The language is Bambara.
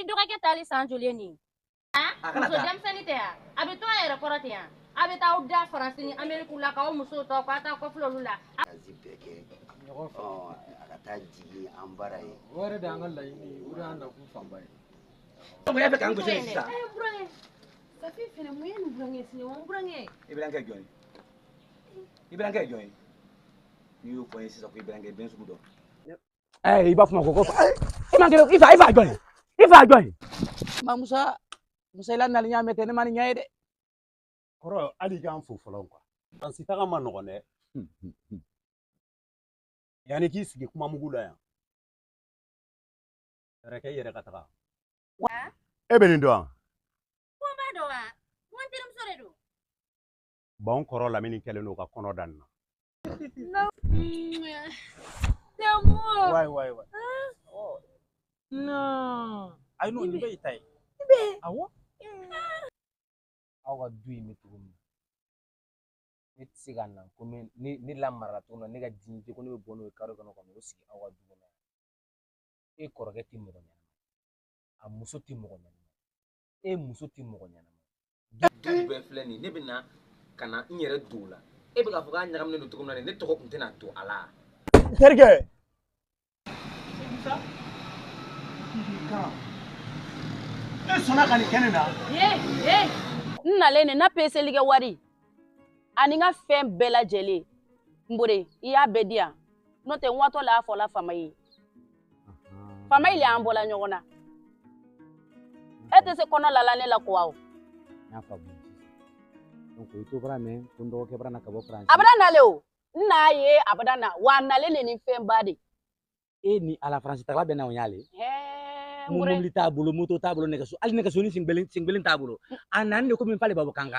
dɔgɔkɛ taali san joli nin muso denmisɛnnin tɛ yan a bɛ to a yɛrɛ kɔrɔ ten yan a bɛ taa da faransi ni ameriki la k'aw musow tɔ k'a taa kɔfilɛ olu la Kazi bɛɛ kɛ a ka taa jigi an bara ye o yɛrɛ de y'an ka laɲini o de y'an nakun fanba ye donc e bɛ k'an gosi sisan burankɛ safi fɛnɛ mun ye nin burankɛ sini wa burankɛ i bɛ kɛ jɔn ye i bɛ kɛ jɔn ye n'i y'o fɔ n ye sisan ko i bɛ kɛ den sugu dɔ i b'a fɔ ma ko i ma kɛ i fa jɔn ye i fa jɔn ye ma musa ila nali ɲa mɛtɛ ne ma ni ɲa ye dɛ kɔrɔ hali k'an fo fɔlɔ quoi Faransi taga ma nɔgɔn dɛ yanni k'i sigi kuma mugu la yan fɛrɛ kɛ i yɛrɛ ka taga e bɛ nin dɔn wa ko b'a dɔn wa ko n terimuso de don bon kɔrɔ lamini kɛlen don ka kɔnɔ dan na waay non ay no ni bɛ ta ye awɔ aw ka du in bɛ cogo min ne tɛ se ka na komi ne lamarala cogo min na ne ka dignité ko ne bɛ bɔ n'o ye kare kɔnɔ ka n'o sigi aw ka du kɔnɔ e kɔrɔkɛ tɛ mɔgɔ ɲɛnama a muso tɛ mɔgɔ ɲɛnama e muso tɛ mɔgɔ ɲɛnama du bɛɛ filɛ nin ne bɛ na ka na n yɛrɛ don o la e bɛ k'a fɔ k'a ɲagaminen don cogo min na ne tɔgɔ tun tɛna to a la terikɛ e sɔnna ka nin kɛ ne na n nalen nin na peseli kɛ wari ani n ka fɛn bɛɛ lajɛlen n bore i y'a bɛɛ di yan n'o tɛ n watɔ la a fɔla fama ye fama le y'an bɔla ɲɔgɔn na e tɛ se kɔnɔ lala ne la ko aw n'a faamu donc i to bara mɛn ko n dɔgɔkɛ bara na ka bɔ faransi a bɛna nale o n n'a ye a bɛna na wa a nalen de ni fɛn ba de e ni ala faransi taga bɛ na o y'ale n mobili t'a bolo moto t'a bolo nɛgɛso hali nɛgɛso ni sen kelen t'a bolo a nani de komi n fale b'a bɔ kan